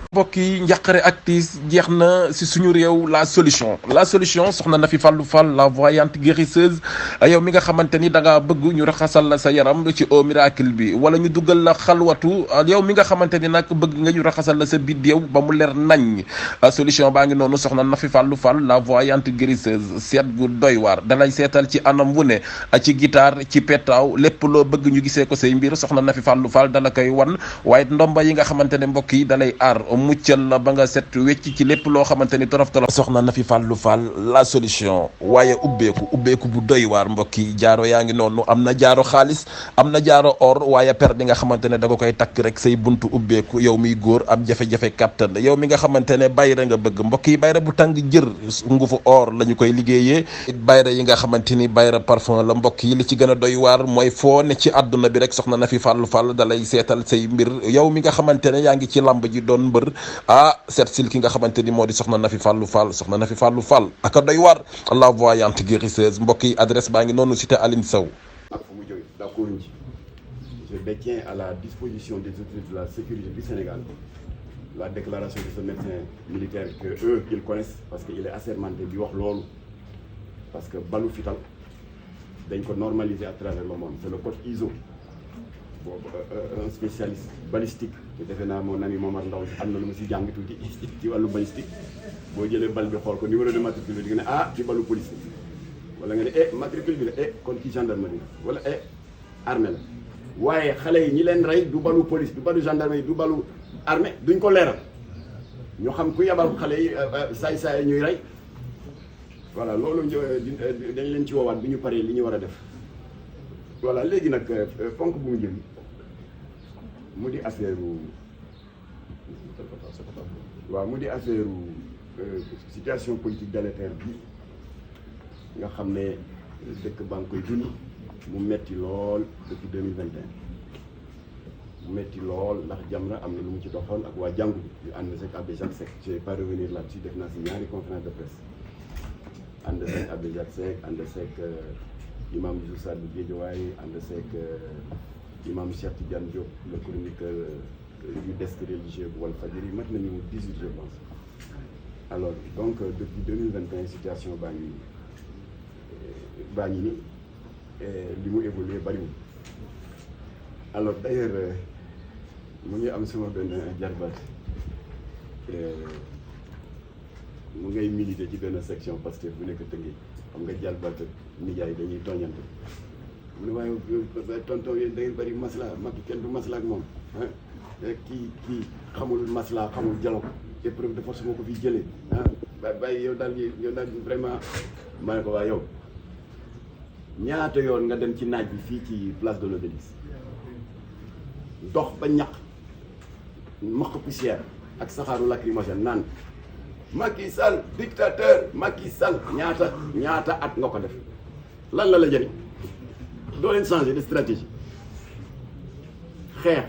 mbokk yi njàqare ak tiis jeex na si suñu réew la solution soxna Nafi Fallou Fall la voyante guérisseuse yow mi nga xamante ni da nga bëgg ñu raxasal la sa yaram ci eau miracle bi wala ñu duggal la xalwatu yow mi nga xamante ni nag bëgg nga ñu raxasal la sa biddéew ba mu leer nañ solution baa ngi noonu soxna Nafi Fallou Fall la voyante guérisseuse seet gu doy waar dalay seetal ci anam wu ne ci guitare ci petaaw lépp loo bëgg ñu gisee ko say mbir soxna Nafi Fallou Fall dala koy wan waaye ndomba yi nga xamante ne mbokk yi dalay aar muccal la ba nga set wecc ci lépp loo xamante ni torof soxna Nafi Fallou Fall la solution waaye ubbeeku bu doy waar mbokk yi jaaro yaa ngi noonu am na jaaro xaalis am na jaaro or waaye per di nga xamante ne da nga koy takk rek say buntu ubbeeku yow miy góor am jafe-jafe kàttan yow mi nga xamante ne bayra nga bëgg mbokk yi bayra bu tàng jër ngufu or la ñu koy liggéeyee bayra yi nga xamante ni bayra parfum la mbokk yi li ci gën a doy waar mooy foo ne ci àdduna bi rek soxna Nafi Fallou Fall dalay seetal say mbir yow mi nga xamante ne yaa ngi ci lamb ji doon mbër seet sil ki nga xamante ni moo di soxna Nafi Fallou Fall soxna Nafi Fallou Fall aka doy waar la voyante guérisseuse mbokk yi adresse baa ngi noonu cité Aline Sow. ak fu mu jógee d'accord ci je détiens à la disposition des autorités de la sécurité du Sénégal la déclaration de ce médecin militaire que eux ils connaissent parce que il est assermenté di wax loolu parce que balu fital dañ ko normaliser à travers le monde c'est le code ISO. boobu un spécialiste balistique te defe naa mon ami Momar Ndaw am na lu ma si jàng tuuti ci wàllu balistique boo jëlee bal bi xool ko numéro de matricule bi di nga ne ci balu police wala nga ne matricule bi la kon ci gendarmerie wala armée la waaye xale yi ñi leen rey du balu police du balu gendarmerie du balu armée duñ ko leeral ñu xam ku yabal xale yi saay-saay ñuy rey voilà loolu dañ leen ci woowaat bi ñu paree li ñu war a def voilà léegi nag ponk bu mu jël mu di affaire situation politique délétère bi nga xam ne dëkk baa ngi koy dund mu metti lool depuis 2021 mu metti lool ndax Jamra am na lu mu ci doxoon ak waa jàngu bi yu ànd seeg Abbé Jacques Seck je vais pas revenir là-dessus def naa si ñaari conférence de presse ànd seeg Abbé Jacques Seck ànd seeg imam Youssou Sall bu Guédiawaye ànd seeg imam Cheikh Tidiane Diop le chroniqueur du desk religieux bu Walfadjri mat nañu 18 je pense. Alors donc depuis 2021 situation baa ngi ni li mu évolué bariwul alors d'ailleurs mu ngi am sama benn jarbaat mu ngay milité ci benn section Pastef bu nekk Tëngéej xam nga jarbaat ak nijaay dañuy tooñante mu ne waaye tonton yéen da ngeen bari masla Macky kenn du masla ak moom kii xamul masla xamul dialogue épreuve de force moo ko fi jëlee bàyyi yow daal vraiment ma ne ko waa yow ñaata yoon nga dem ci naaj bi fii ci place de l'Obélisque dox ba ñaq maq poussière ak saxaaru lacrymogène naan Macky Sall dictateur Macky Sall ñaata at nga ko def lan la jëriñ doo leen changer de stratégie xeex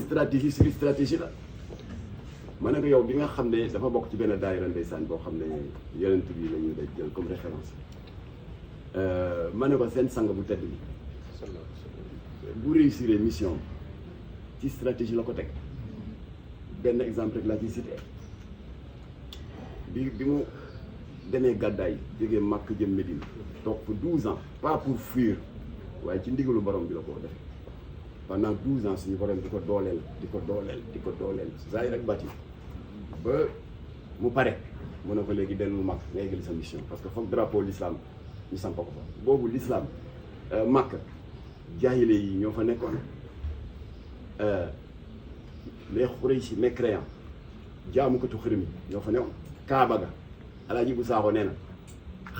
stratégie sur stratégie la ma ne ko yow bi nga xam ne dafa bokk ci benn daayira ndeysaan boo xam ne yonent bi la ñu day jël comme référence ma ne ko seen sang bu tedd bi bu réussir mission ci stratégie la ko teg benn exemple rek laa ci cité bi mu demee gàddaay jógee Makka jëm Médine toog fa 12 ans pas pour fuir waaye ci ndigalu borom bi la ko def pendant 12 ans suñu borom di ko dooleel zaahir ak baatin ba mu pare mu ne ko léegi dellu Makka nga yeggali sa mission parce que foog drapeau l'islam ñu samp ko fa boobu l'islam Makka jaahile yi ñoo fa nekkoon les Quraysh mécréants jaamukatu xërëm yi ñoo fa newoon Kaaba ga Alaaji bu Saaxo nee na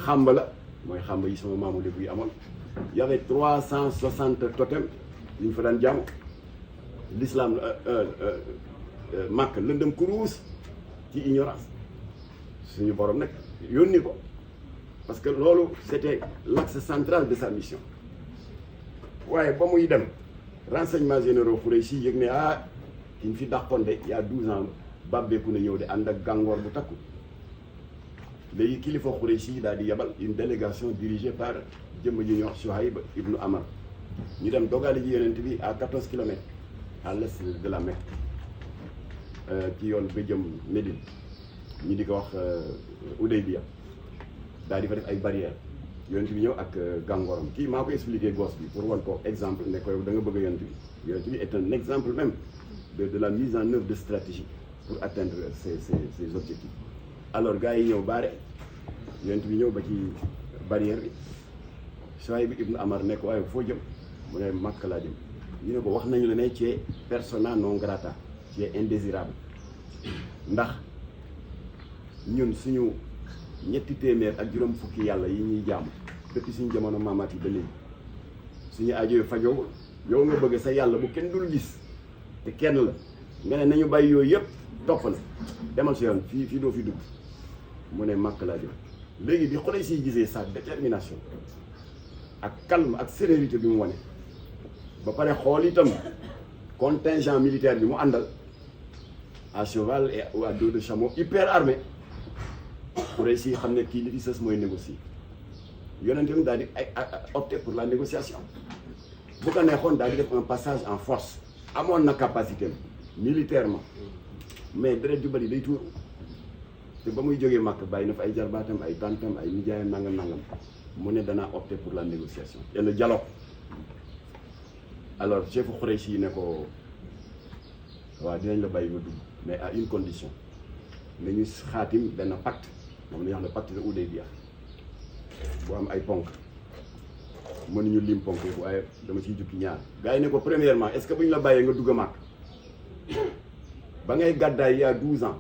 xàmb la mooy xàmb yi sama maamu lébu yi amoon y avait 360 totems yu ñu fa daan jaamu l'islam Makka lëndëm kuruus ci ignorance suñu borom nag yónni ko parce que loolu c'était l'axe central de sa mission waaye ba muy dem renseignements généraux Quraysh yi yëg ne ki ñu fi dàqoon de il y a 12 ans bàbbeeku na ñëw de ànd ak gàngoor bu takku léegi kilifa Quraysh yi daal di yebal une délégation dirigée par jëmm ji ñuy wax Suhayb ibnu Amr ñu dem dogale ji yonent bi à 14 kilomètres à l'est de la Mecque ci yoon ba jëm Médine ñi di ko wax Oudeybiya daal di fa def ay barrières yonent bi ñëw ak gàngooram kii maa ko expliqué gosse bi pour wan ko exemple ne ko yow da nga bëgg yonent bi est un exemple même de la mise en œuvre de stratégie pour atteindre ces objectifs. Alors gars yi ñëw baare yonent bi ñëw ba ci barrière bi Suhayb ibn Amr ne ko waaye foo jëm mu ne Makka laa jëm ñu ne ko wax nañu la ne ci persona non grata ci indésirable ndax ñun suñu ñetti téeméer ak juróom fukki yàlla yi ñuy jaamu depuis suñu jamono maamaat yi ba léegi suñu aajo fajowul yow nga bëgg sa yàlla bu kenn dul gis te kenn la nga ne nañu bàyyi yooyu yëpp topp la demal si yoon fii doo fi dugg mu ne Makka laa jëm léegi bi Quraysh yi gisee sa détermination ak calme ak sérénité bi mu wane ba pare xool itam contingent militaire bi mu àndal à cheval et à dos de chameau hyper armé Quraysh yi xam ne kii li fi sës mooy négocier yonent bi daal di opté pour la négociation bu ko neexoon daal di def un passage en force amoon na capacité militairement mais deret ju bari day tuur te ba muy jógee Makka bàyyi na fa ay jarbaatam ay tantam ay nijaayam nangam mu ne danaa opté pour la négociation et le dialogue. Alors chef Quraysh yi ne ko waaw dinañ la bàyyi nga dugg mais à une condition nañu xaatim benn pacte moom la ñuy wax ne pacte de Oudeybiya bu am ay ponk mënuñu lim ponk yi waaye dama ciy jukki ñaar gars yi ne ko premièrement est-ce que bu ñu la bàyyee nga dugg a Makka ba ngay gàddaay il y a 12 ans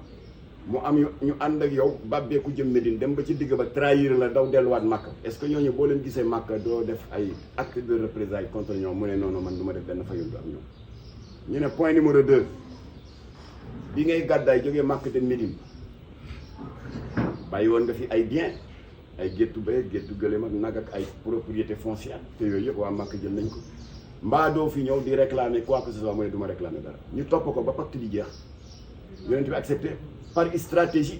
mu am ñu ànd ak yow bàbbeeku jëm Médine dem ba ci digg ba trahir la daw delluwaat Makka est-ce que ñooñu boo leen gisee Makka doo def ay acte de représailles contre ñoom mu ne non man du ma def benn fayul ak ñoom. ñu ne point numéro 2 bi ngay gàddaay jógee Makka dem Médine bàyyi woon nga fi ay bien ay géttu bëy géttu gëléem ak nag ak ay propriété foncière te yooyu yëpp waa Makka jël nañ ko mbaa doo fi ñëw di réclamer quoi que ce soit mu ne du ma réclamer dara ñu topp ko ba pacte di jeex yonent bi accepté. Par stratégie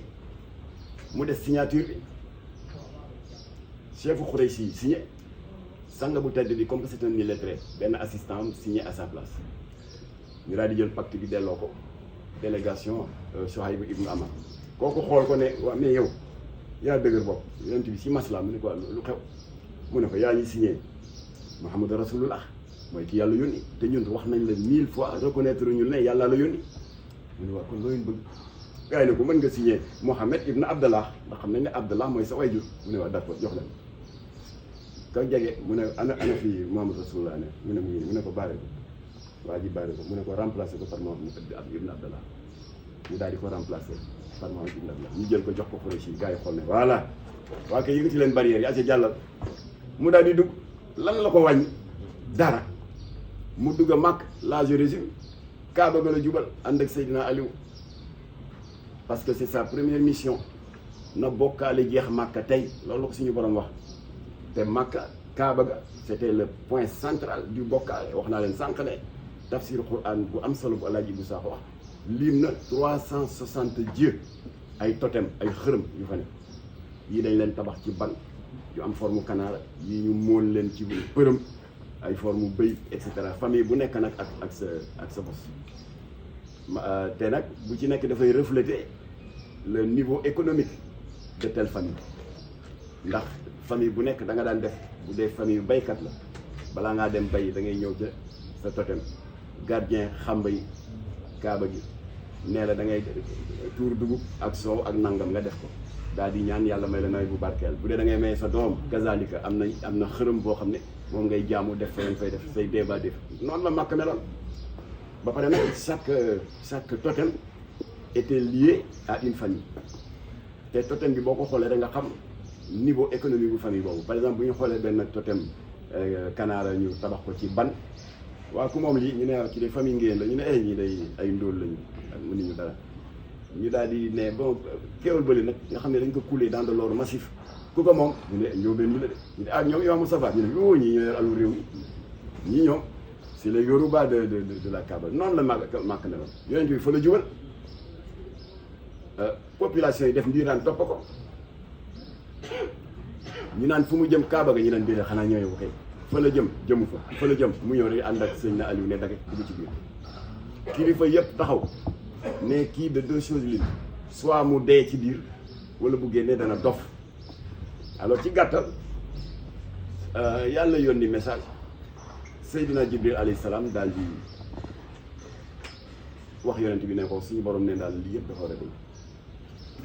mu des signature bi chef Quraysh yi signé sang bu tedd bi comme que c'est un illettré benn assistant am signé à sa place ñu daal di jël pacte bi delloo ko délégation Suhayb ibn Amr kooku xool ko ne waa mais yow yaa dëgër bopp yonent bi si masla mu ne ko lu xew mu ne ko yaa ñi signé Muhammad Rasulullah mooy ki yàlla yónni te ñun wax nañ la 1000 fois reconnaître ñu ne yàlla la yónni mu ne waa kon looy bëgg gars yi ne ko mën nga signé Mohamed ibn Abdallah ndax xam nañ ne Abdallah mooy sa wayjur mu ne waa d'accord jox leen ka jege mu ne ana fii Muhammad Rasulullah ne mu ne mu ngi mu ne ko baare ko waa ji baare ko mu ne ko remplacer ko par Mohamed ibn Abdallah ñu daal di ko remplacer par Mohamed ibn Abdallah ñu jël ko jox ko Quraysh yi gars yi xool ne voilà waa kay yëngati leen barrière yi aca jàllal mu daal di dugg lan la ko wàññi dara mu dugg a Makka là je résume Kaaba ga la jubal ànd ak Seydina Aliou parce que c'est sa première mission na bokkaale jeex Makka tey loolu la ko suñu borom wax te Makka Kaaba ga c'était le point central du bokkaale wax naa leen sànq ne tafsir Quran bu am solo bu Alaaji Ibou Sakho wax lim na 360 dieux ay totem ay xërëm yu fa ne yii dañ leen tabax ci ban yu am forme kanaara yii ñu móol leen ci përëm ay forme bëy et cetera famille bu nekk nag ak sa bos te nag bu ci nekk dafay refléter le niveau économique de telle famille ndax famille bu nekk da nga daan def bu dee famille baykat la balaa ngaa dem bay da ngay ñëw ca sa totem gardien xamba yi kaaba gi nee la da ngay tuur dugub ak soow ak nangam nga def ko daal di ñaan yàlla may la nawet bu barkeel bu dee da ngay may sa doom kazalika am na xërëm boo xam ne moom ngay jaamu def fa leen fay def say débat def noonu la Makka meloon ba pare nag chaque totem était lié à une famille te totem bi boo ko xoolee rek nga xam niveau économique bu famille boobu par exemple bu ñu xoolee benn totem kanaara ñu tabax ko ci ban waaw ku moom lii ñu ne ci des famille ngeen la ñu ne ñii day ay ndóol lañu ak mënuñu dara ñu daal di ne bon kéwal bële nag nga xam ne dañ ko coulé dans de l'or massif ku ko moom ñu ne njóobeen ñu la de ñu ne ñoom Imam Moustapha ñu ne yoo ñii ñoo yor alu réew mi ñii ñoom c'est le Yoruba de la Kaaba noonu la Makka ne woon yonent bi fa la jubal population yi def ndiiraan topp ko ñu naan fu mu jëm Kaaba ga ñu naan déedéet xanaa ñëwee ko kay fa la jëmu fa la jëm mu ñëw rek ànd ak sëñ na Aliou ne dagge dugg ci biir kilifa yëpp taxaw ne kii de deux choses l'une soit mu dee ci biir wala bu génnee dana dof. Alors ci gàttal yàlla yónni message Seydina Jibril alayhi salaam daal di wax yonent bi ne ko suñu borom ne daal lii yëpp dafa war a dégg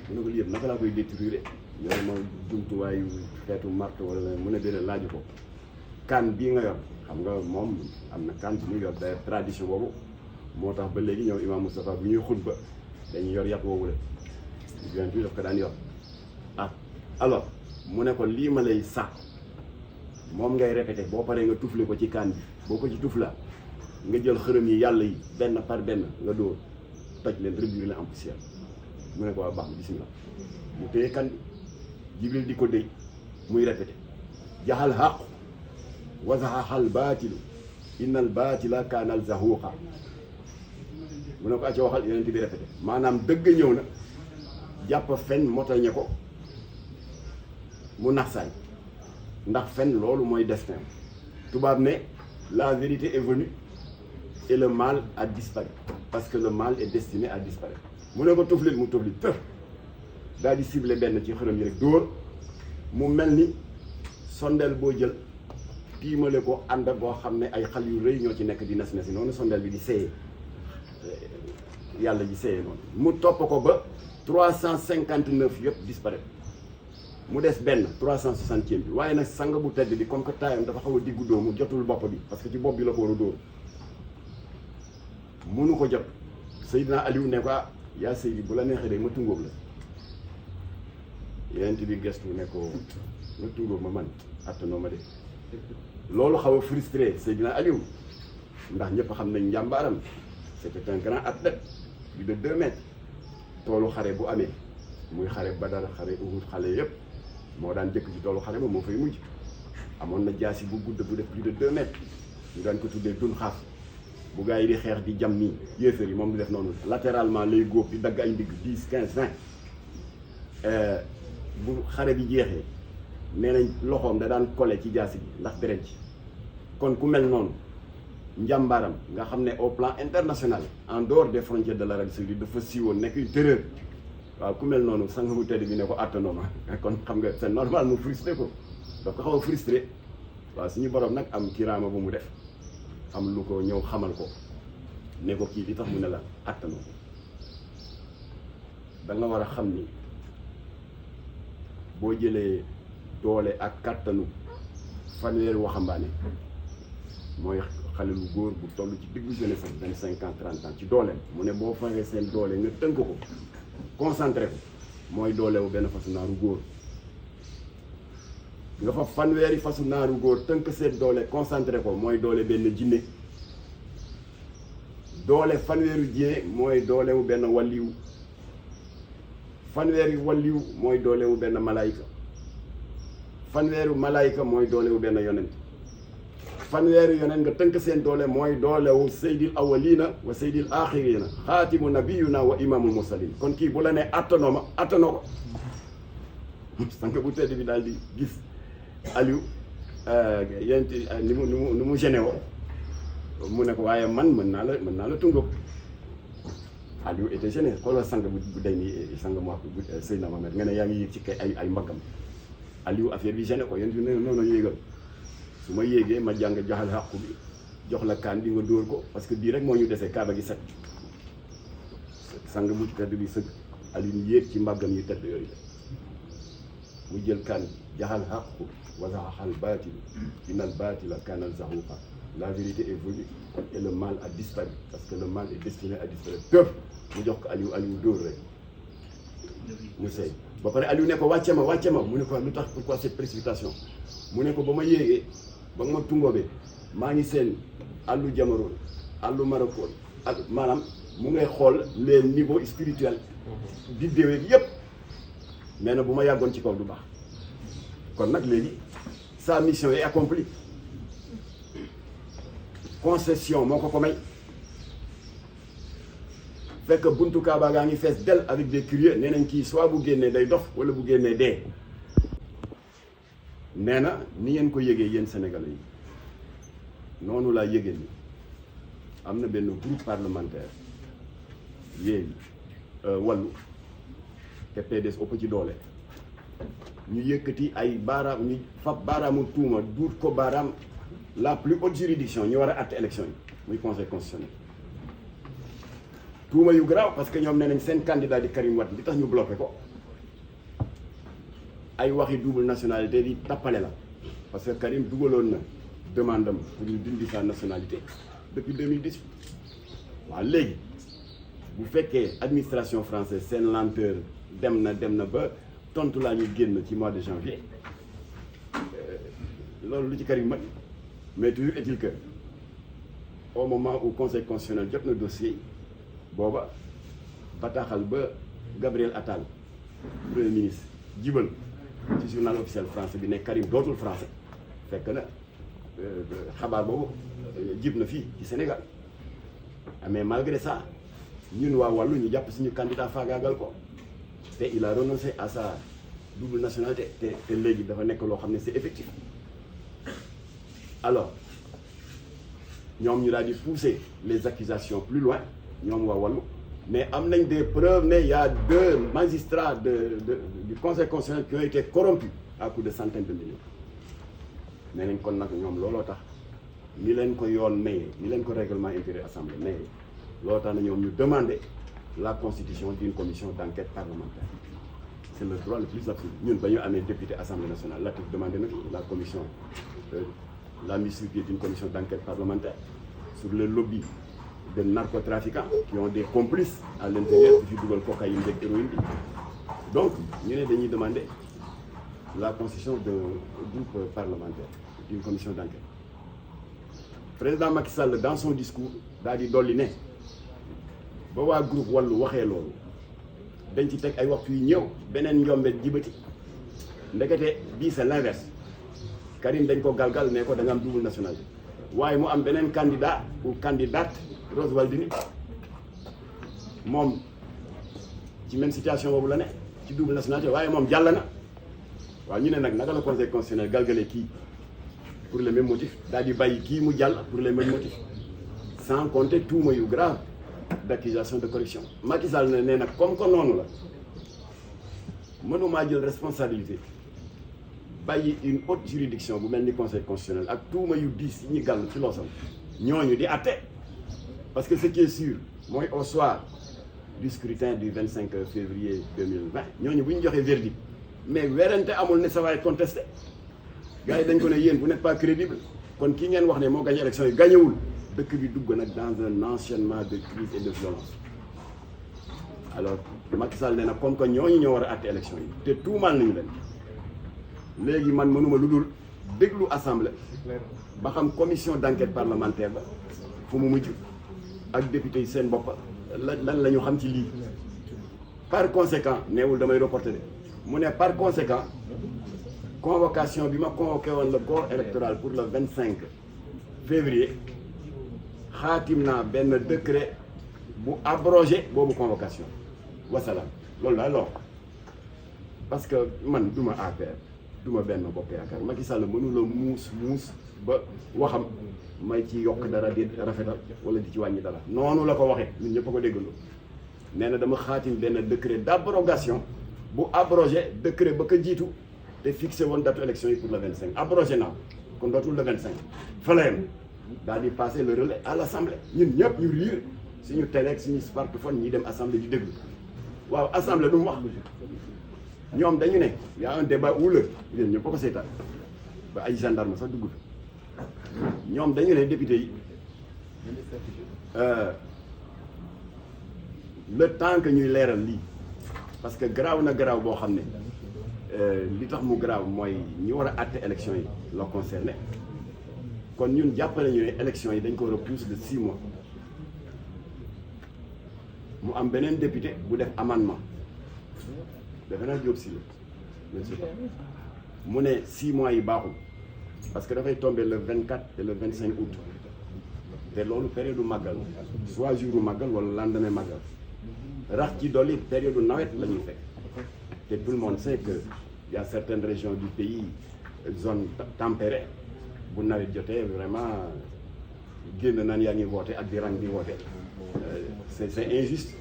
mu ne ko lii yëpp naka laa koy détruire yow ma jumtuwaayu xeetu marto wala mu ne déedéet laaju ko kaan bii nga yor xam nga moom am na kaan bu mu yor d'ailleurs tradition boobu moo tax ba léegi ñoom Imam Moustapha bu ñuy xutba dañuy yor yat woowu la yonent bi daf ko daan yor alors mu ne ko lii ma lay sax moom ngay répété boo paree nga tufle ko ci kaan bi boo ko ci tufla nga jël xërëm yi yàlla yi benn par benn nga dóor toj leen réduire leen en poussière mu ne ko waa baax na bismillah mu téye kan bi Jibril di ko déy muy répété jaxal xaq wa zahaxal baatilu innal baatila kaanal zahuuqa mu ne ko acca waxal yeneen bi répété maanaam dëgg ñëw na jàpp fen motañe ko mu nax saay ndax fen loolu mooy destin tubaab ne la vérité est venue et le mal a disparu parce que le mal est destiné à disparaître mu ne ko tuflit mu tuflit tëf daal di ciblé benn ci xërëm yi rek dóor mu mel ni sondeel boo jël tiimale ko ànd boo xam ne ay xal yu rëy ñoo ci nekk di nes nesi noonu sondeel bi di seeyee yàlla ji seeyee noonu mu topp ko ba 359 yëpp disparaître mu des benn 360e bi waaye nag sang bu tedd bi comme que taayam dafa xaw a diggu doomu jotul bopp bi parce que ci bopp bi la ko war a dóor munu ko jot Seydina Aliou ne ko yaa Seydi bu la neexee de ma tungóob la yeneen bi gestu ne ko ma tungóob ma man attanoo ma de loolu xaw a frustré Seydina Aliou ndax ñëpp xam nañ njàmbaaram c'était un grand athlète plus de 2 mètres toolu xare bu amee muy xare Badar xare Uhud xale yëpp moo daan jëkk ci toolu xare ba moo fay mujj amoon na jaasi bu gudd bu def plus de 2 mètres ñu daan ko tuddee dun xaaf bu gaa yi di xeex di jam nii yéefar yi moom di def noonu latéralement lay góob di dagg ay ndigg 10 15 20 bu xare bi jeexee nee nañ loxoom da daan collé ci jaasi bi ndax deret ci kon ku mel noonu njàmbaaram nga xam ne au plan international en dehors des frontières de l'Arabie saoudite dafa siiwoon nekk une terreur waaw ku mel noonu sang bu tedd bi ne ko attanoo ma kon xam nga c'est normal mu frustré ko daf ko xaw a frustré waaw suñu borom nag am kiraama bu mu def am lu ko ñëw xamal ko ne ko kii li tax mu ne la attanoo da nga war a xam ni boo jëlee doole ak kàttanu fanweeri waxambaane mooy xale lu góor bu toll ci diggu jeunesse am 25 ans 30 ans ci dooleem mu ne boo faree seen doole nga tënk ko concentré ko mooy doolewu benn fasu naaru góor nga fa fanweeri fasu naaru góor tënk seen doole concentré ko mooy doole benn jinne doole fanweeri jinne mooy doolewu benn walliw fanweeri walliw mooy doolewu benn malaayika fanweeri malaayika mooy doolewu benn yonent fanweeri yonent nga tënk seen doole mooy doolewu seydil awalina wa seydil axirina xaatimu nabiyuna wa imaamul mursalin kon kii bu la ne attanoo ma attanoo ko sànq bu tedd bi daal di gis Aliou yent ni mu géné woo mu ne ko waaye man mën naa la tungóob Aliou était gêné xoolal sang bu day ni sang mu wax bu Seydina Mohamed nga ne yaa ngi yéeg ci kay ay mbaggam Aliou affaire bi gêné ko yent bi ne noonu yéegal su ma yéegee ma jàng jaxal xàqu bi jox la kaan bi nga dóor ko parce que bii rek moo ñu desee kaaba gi set sang bu tedd bi sëgg Aliou yéeg ci mbaggam yu tedd yooyu mu jël kaan bi jaxal xàqu wa zahaxal baatilu innal baatila kaana zahuuqa la vérité est venue et le mal a disparu parce que le mal est destiné à disparaître tëf mu jox ko Aliou dóor rek mu sey ba pare Aliou ne ko wàcce ma mu ne ko lu tax pourquoi cette précipitation mu ne ko ba ma yéegee ba nga ma tungoobee maa ngi seen àllu Jamaroon àllu Marokoon ak maanaam mu ngay xool les niveaux spirituels di déwee yépp mais na bu ma yàggoon ci kaw du baax kon nag léegi sa mission est accomplie concession moo ko may fekk buntu Kaaba gaa ngi fees del avec des curieux nee nañ kii soit bu génnee day dof wala bu génnee dee nee na ni ngeen ko yëgee yéen Sénégalais yi noonu laa yëgee ni am na benn groupe parlementaire Yewwi Wallu te PDS ëpp ci doole ñu yëkkati ay baaraam ñu fab baaraamu tuuma duut ko baaraam la plus haute juridiction ñu war a àtte élection yi muy conseil constitutionnel tuuma yu garaaw parce que ñoom nee nañ seen candidat di Karim Wade li tax ñu bloqué ko ay waxi double nationalité di tappale la parce que Karim dugaloon na demande am pour ñu dindi sa nationalité depuis 2018 waaw léegi bu fekkee administration française seen lenteur dem na ba tontu laa ñu génn ci mois de janvier loolu lu ci Karim mën mais toujours est-il que au moment où conseil constitutionnel jot na dossier booba bataaxal ba Gabriel Attal premier ministre jibal ci journal officiel français bi ne Karim dootul français fekk na xabaar boobu jib na fii ci Sénégal mais malgré ça ñun waa wàllu ñu jàpp suñu candidat faagaagal ko te il a renoncé à sa double nationalité te léegi dafa nekk loo xam ne c'est effectif alors ñoom ñu daal di pousser les accusations plus loin ñoom waa wàllu mais am nañ des preuves ne y a 2 magistrats du conseil constitutionnel qui ont été corrompus à coût de centaines de millions nee nañ kon nag ñoom looloo tax ni leen ko yoon maye ni leen ko règlement intérieur assemblée maye looloo tax na ñoom ñu demander la constitution d'une commission d'enquête parlementaire c'est le droit le plus absolu ñun ba ñu amee député assemblée nationale Latif demandé na fi la commission la mise sur pied d'une commission d'enquête parlementaire sur le lobby de narcotrafiquants qui ont des complices à l'intérieur di fi dugal cocaïne beeg héroïne bi donc ñu ne dañuy demander la constitution d'un groupe parlementaire d'une commission d'enquête président Macky Sall dans son discours daal di dolli ne ba waa groupe wàllu waxee loolu dañ ci teg ay waxtu yu ñëw beneen njombe jibati ndekete bii c'est l'inverse Karim dañ ko galgal ne ko da nga am double nationalité waaye mu am beneen candidat ou candidate Rose Waldini moom ci même situation boobu la ne ci double nationalité waaye moom jàll na waaw ñu ne nag naka la conseil constitutionnel galgale kii pour les mêmes motifs daal di bàyyi kii mu jàll pour les mêmes motifs sans compter tuuma yu grave d'accusation de corruption Macky Sall ne nee nag comme que noonu la mënumaa jël responsabilité bàyyi une haute juridiction bu mel ni conseil constitutionnel ak tuuma yu diis yi ñu gàll ci loosam ñooñu di àtte parce que ce qui est sûr mooy au soir du scrutin du 25 février 2020 ñooñu bu ñu joxee verdict mais werante amul ne ça va être contesté gars yi dañ ko ne yéen vous n'êtes pas crédible kon ki ngeen wax ne moo gagné élection yi gagnéwul dëkk bi dugg nag dans un enchaînement de crise et de violence alors Macky Sall nee na comme que ñooñu ñoo war a àtte élection yi te tuumaal nañu leen léegi man mënuma lu dul déglu assemblée ba xam commission d'enquête parlementaire ba fu mu mujj ak député yi seen bopp lan la ñu xam ci lii par conséquent neewul damay reporter de mu ne par conséquent convocation bi ma convoqué woon le corps électoral pour le 25 février xaatim naa benn décret bu abrogé boobu convocation wasalaam loolu daal loo parce que man duma APR duma Benno Bokk Yaakaar Macky Sall mënula muus ba waxam may ci yokk dara di rafetal wala di ci wàññi dara noonu la ko waxee ñun ñëpp a ko déggandoo nee na dama xaatim benn décret d'abrogation bu abrogé décret ba ko jiitu te fixé woon date élection yi pour le 25 abrogé naa kon dootul le 25 fa la yem daal di passer le relais à l'assemblée ñun ñëpp ñu riir suñu télé ak suñu smartphone ñi dem assemblée di déglu waaw assemblée lu mu wax ñoom dañu ne y a un débat houleux yéen ñëpp ko seetaan ba ay gendarme sax dugg fi ñoom dañu ne député yi le temps que ñuy leeral lii parce que garaaw na garaaw boo xam ne li tax mu garaaw mooy ñi war a àtte élection yi la concerné kon ñun jàppale ñu ne élection yi dañ ko repousse de 6 mois mu am beneen député bu def amendement defe naa Diop si la je ne sais pas mu ne 6 mois yi baaxul parce que dafay tomber le 24 et le 25 août te loolu période du màggal soit jour du màggal wala lendemain màggal rax ci dolli période du nawet la ñuy fekk te tout le monde sait que y a certaines régions du pays zone tempérée bu nawet jotee vraiment génn naan yaa ngi woote ak di rang di woote c'est injuste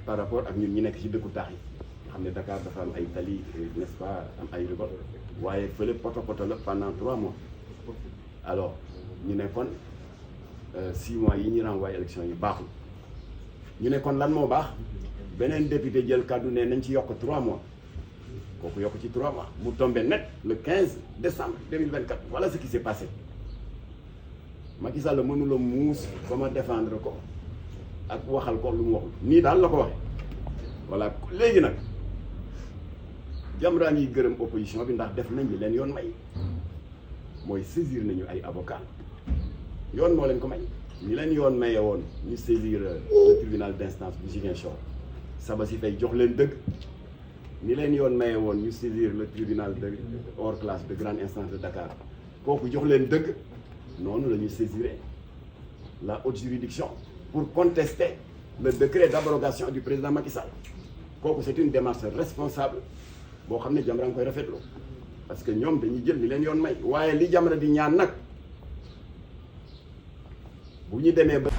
par rapport ak ñun ñi nekk ci dëkku taax yi xam ne Dakar dafa am ay tali n'est-ce pas am ay ribot waaye fële poto la pendant 3 mois alors ñu ne kon 6 mois yi ñu renvoyé élection yi baaxul ñu ne kon lan moo baax beneen député jël kàddu ne nañ ci yokk 3 mois kooku yokk ci 3 mois mu tombé net le 15 décembre 2024 voilà ce qui s'est passé Macky Sall mënula muus ba ma défendre ko ak waxal ko lu mu waxul nii daal la ko waxee voilà léegi nag Jamra yi gërëm opposition bi ndax def nañ li leen yoon may mooy saisir nañu ay avocat yoon moo leen ko may ñi leen yoon maye woon ñu saisir le tribunal d'instance bu Ziguinchor Sabassy Faye jox leen dëgg ni leen yoon maye woon ñu saisir le tribunal de hors classe de grande instance de Dakar kooku jox leen dëgg noonu la ñuy saisir la haute juridiction pour contester le décret d'abrogation du président Macky Sall kooku c'est une démarche responsable boo xam ne Jamra nga koy rafetlu parce que ñoom dañuy jël ni leen yoon may waaye li Jamra di ñaan nag bu ñu demee ba